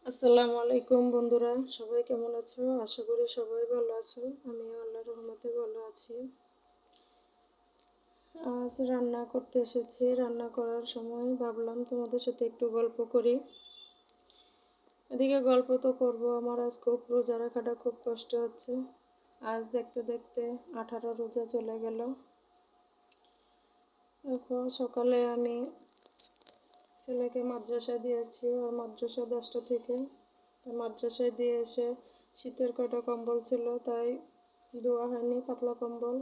আসসালামু আলাইকুম বন্ধুরা, সবাই কেমন আছো? আশা করি সবাই ভালো আছো। আমিও আল্লাহর রহমতে ভালো আছি। আজ রান্না করতে এসেছি। রান্না করার সময় ভাবলাম তোমাদের সাথে একটু গল্প করি। এদিকে গল্প তো করব, আমার আজ খুব রোজা রাখাটা খুব কষ্ট হচ্ছে। আজ দেখতে দেখতে 18 রোজা চলে গেল। এখন সকালে আমি ছেলেকে মাদ্রাসায় দিয়েছি, আর মাদ্রাসা 10টা থেকে। মাদ্রাসায় দিয়ে এসে শীতের কয়টা কম্বল ছিল, তাই ধোয়া হয়নি, পাতলা কম্বল।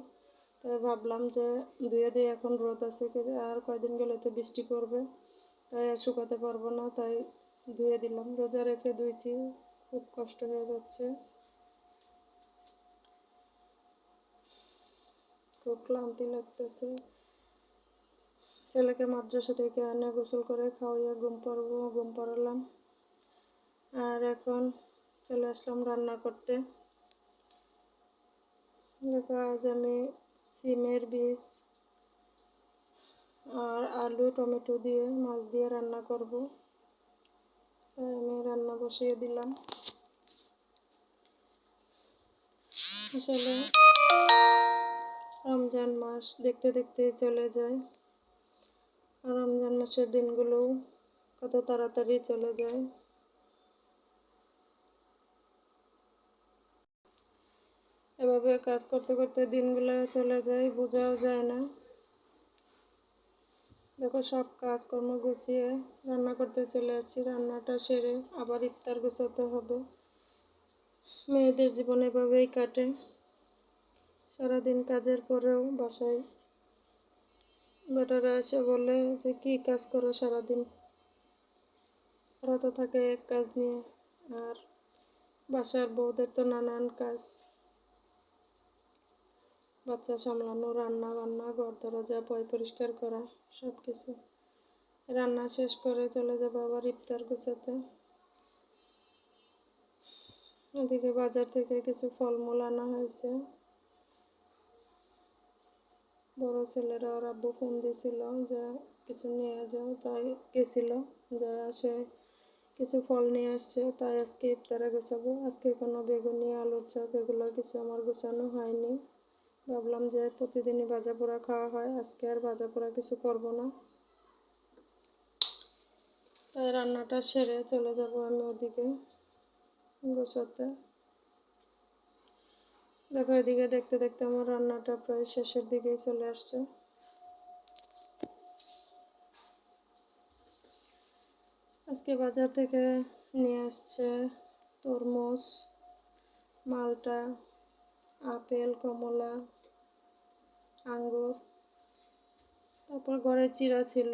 তাই ভাবলাম যে ধুয়ে দিয়ে, এখন রোদ আছে, আর কয়দিন গেলে তো বৃষ্টি পড়বে, তাই আর শুকাতে পারবো না, তাই ধুয়ে দিলাম। রোজা রেখে ধুইছি, খুব কষ্ট হয়ে যাচ্ছে, খুব ক্লান্তি লাগতেছে। ছেলেকে মাদ্রাসা থেকে এনে গোসল করে খাওয়াইয়া ঘুম পাড়ালাম। আর এখন চলে আসলাম রান্না করতে। দেখো, আজ আমি সিমের বীজ আর আলু টমেটো দিয়ে মাছ দিয়ে রান্না করব, তাই আমি রান্না বসিয়ে দিলাম। আসলে রমজান মাস দেখতে দেখতে চলে যায়, আর রমজান মাসের দিনগুলোও কত তাড়াতাড়ি চলে যায়। এভাবে কাজ করতে করতে দিনগুলো চলে যায়, বোঝাও যায় না। দেখো, সব কাজকর্ম গুছিয়ে রান্না করতে চলে আসছি। রান্নাটা সেরে আবার ইফতার গুছাতে হবে। মেয়েদের জীবন এভাবেই কাটে। সারাদিন কাজের পরেও বাসায় বেটারা এসে বলে যে কি কাজ করো সারাদিন। ওরা তো থাকে এক কাজ নিয়ে, আর বাসার বউদের তো নানান কাজ, বাচ্চা সামলানো, রান্না বান্না, ঘর দরজা পরিষ্কার করা, সব কিছু। রান্না শেষ করে চলে যাবো আবার ইফতার গুছাতে। এদিকে বাজার থেকে কিছু ফলমূল আনা হয়েছে। বড় ছেলেরা ওর আব্বু ফোন দিয়েছিল যে কিছু নিয়ে যাও, তাই গেছিল। যা সে কিছু ফল নিয়ে আসছে, তাই আজকে ইফতারে গোছাবো। আজকে কোনো বেগুনি, আলুর চপ এগুলো কিছু আমার গোছানো হয়নি। ভাবলাম যে প্রতিদিনই ভাজা পোড়া খাওয়া হয়, আজকে আর ভাজা পোড়া কিছু করবো না, তাই রান্নাটা সেরে চলে যাব আমি ওদিকে গোছাতে। দেখো, এদিকে দেখতে দেখতে আমার রান্নাটা প্রায় শেষের দিকেই চলে আসছে। আজকে বাজার থেকে নিয়ে আসছে তরমুজ, মালটা, আপেল, কমলা, আঙ্গুর। তারপর ঘরে চিড়া ছিল,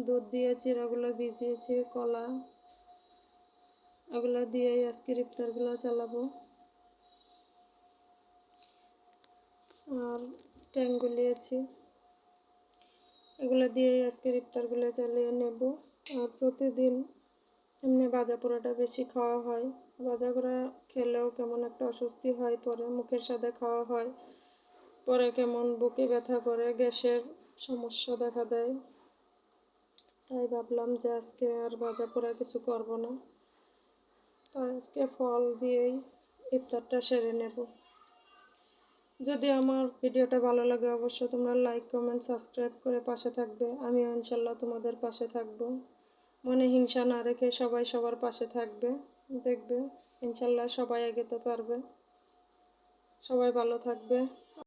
দুধ দিয়ে চিড়াগুলো ভিজিয়েছি, কলা, এগুলো দিয়েই আজকের ইফতারগুলো চালাবো। আর ট্যাং গুলিয়েছি, এগুলো দিয়েই আজকের ইফতারগুলো চালিয়ে নেব। আর প্রতিদিন এমনি ভাজা পোড়াটা বেশি খাওয়া হয়। ভাজা পোড়া খেলেও কেমন একটা অস্বস্তি হয়, পরে মুখের সাথে খাওয়া হয়, পরে কেমন বুকে ব্যথা করে, গ্যাসের সমস্যা দেখা দেয়। তাই ভাবলাম যে আজকে আর ভাজা পোড়া কিছু করব না, তাই আজকে ফল দিয়েই ইফতারটা সেরে নেব। যদি আমার ভিডিওটা ভালো লাগে, অবশ্যই তোমরা লাইক, কমেন্ট, সাবস্ক্রাইব করে পাশে থাকবে। আমিও ইনশাল্লাহ তোমাদের পাশে থাকব। মনে হিংসা না রেখে সবাই সবার পাশে থাকবে, দেখবে ইনশাল্লাহ সবাই এগোতে পারবে। সবাই ভালো থাকবে।